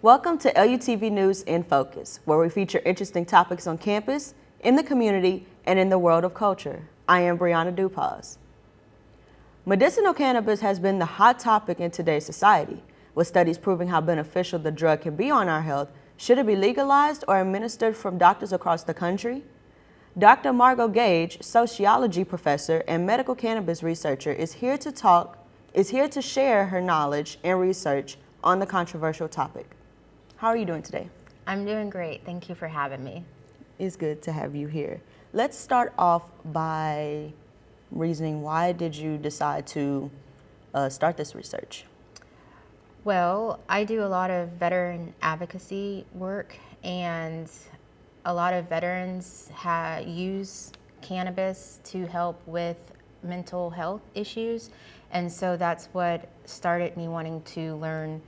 Welcome to LUTV News InFocus, where we feature interesting topics on campus, in the community, and in the world of culture. I am Briana Dupas. Medicinal cannabis has been the hot topic in today's society, with studies proving how beneficial the drug can be on our health. Should it be legalized or administered from doctors across the country? Dr. Margot Gage, sociology professor and medical cannabis researcher, is here to share her knowledge and research on the controversial topic. How are you doing today? I'm doing great. Thank you for having me. It's good to have you here. Let's start off by reasoning, why did you decide to start this research? Well, I do a lot of veteran advocacy work, and a lot of veterans use cannabis to help with mental health issues, and so that's what started me wanting to learn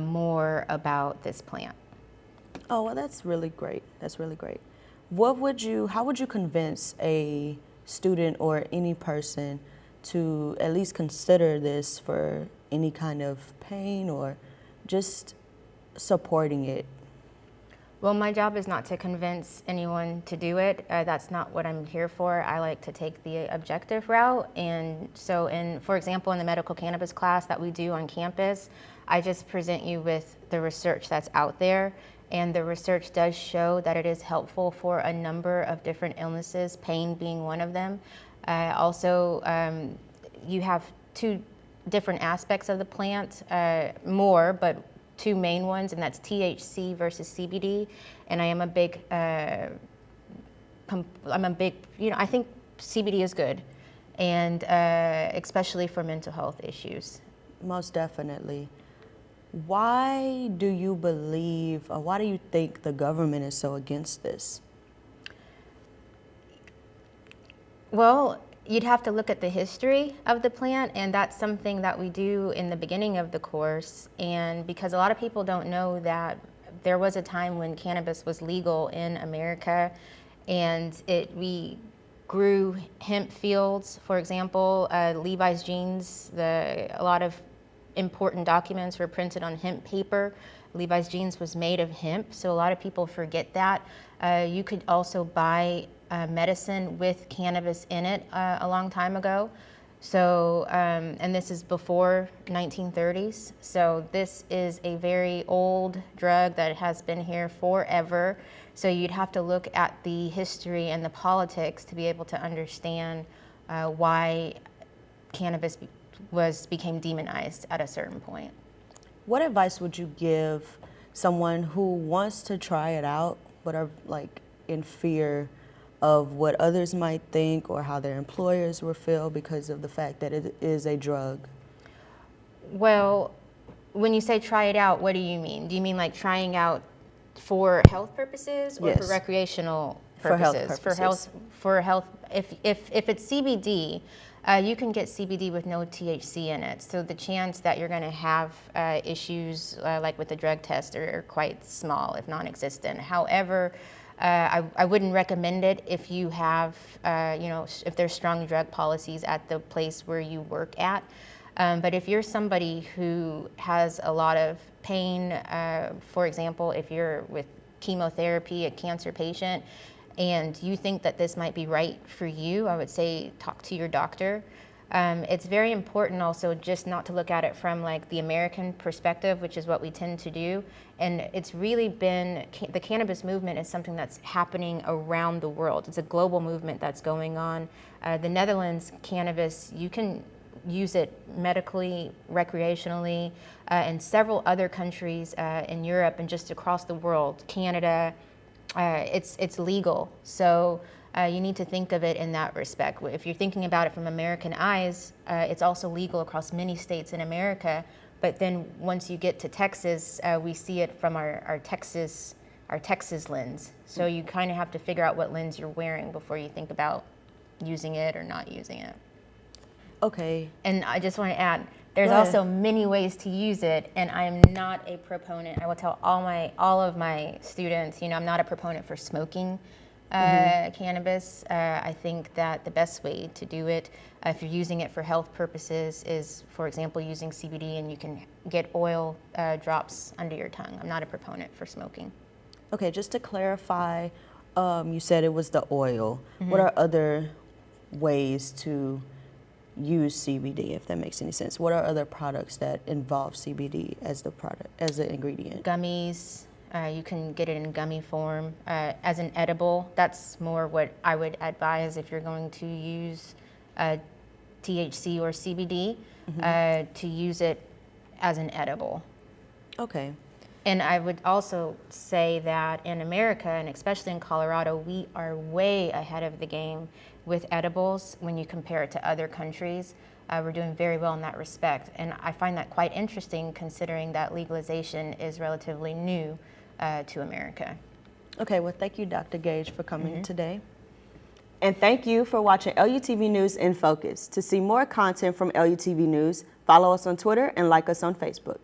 more about this plant. Oh, well, that's really great. That's really great. How would you convince a student or any person to at least consider this for any kind of pain or just supporting it? Well, my job is not to convince anyone to do it. That's not what I'm here for. I like to take the objective route. And so, for example, in the medical cannabis class that we do on campus, I just present you with the research that's out there. And the research does show that it is helpful for a number of different illnesses, pain being one of them. Also, you have two different aspects of the plant, but two main ones, and that's THC versus CBD. And I think CBD is good, and especially for mental health issues. Most definitely. Why do you think the government is so against this? Well, you'd have to look at the history of the plant, and that's something that we do in the beginning of the course. And because a lot of people don't know that there was a time when cannabis was legal in America, and we grew hemp fields, for example, Levi's jeans, a lot of important documents were printed on hemp paper. Levi's jeans was made of hemp, so a lot of people forget that. You could also buy medicine with cannabis in it a long time ago. So, and this is before 1930s. So this is a very old drug that has been here forever. So you'd have to look at the history and the politics to be able to understand why cannabis became demonized at a certain point. What advice would you give someone who wants to try it out but are in fear of what others might think or how their employers will feel because of the fact that it is a drug? Well, when you say try it out, what do you mean? Do you mean like trying out for health purposes or Yes. for recreational For health purposes? purposes. For health. If it's CBD, you can get CBD with no THC in it. So the chance that you're going to have issues like with the drug test are quite small, if non-existent. However, I wouldn't recommend it if you have, if there's strong drug policies at the place where you work at. But if you're somebody who has a lot of pain, for example, if you're with chemotherapy, a cancer patient, and you think that this might be right for you, I would say talk to your doctor. It's very important also just not to look at it from the American perspective, which is what we tend to do. And it's really been, the cannabis movement is something that's happening around the world. It's a global movement that's going on. The Netherlands cannabis, you can use it medically, recreationally, in several other countries in Europe and just across the world, Canada. It's legal, so you need to think of it in that respect. If you're thinking about it from American eyes, it's also legal across many states in America. But then once you get to Texas, we see it from our Texas lens. So you kind of have to figure out what lens you're wearing before you think about using it or not using it. Okay. And I just want to add, there's Go ahead. also many ways to use it, and I'm not a proponent. I will tell all of my students, I'm not a proponent for smoking cannabis. I think that the best way to do it, if you're using it for health purposes, is, for example, using CBD, and you can get oil drops under your tongue. I'm not a proponent for smoking. Okay, just to clarify, you said it was the oil. What are other ways to use CBD, if that makes any sense? What are other products that involve CBD as the product, as an ingredient? Gummies. You can get it in gummy form. As an edible, that's more what I would advise if you're going to use THC or CBD, to use it as an edible. Okay. And I would also say that in America, and especially in Colorado, we are way ahead of the game with edibles when you compare it to other countries. We're doing very well in that respect. And I find that quite interesting, considering that legalization is relatively new to America. Okay, well, thank you, Dr. Gage, for coming today. And thank you for watching LUTV News in Focus. To see more content from LUTV News, follow us on Twitter and like us on Facebook.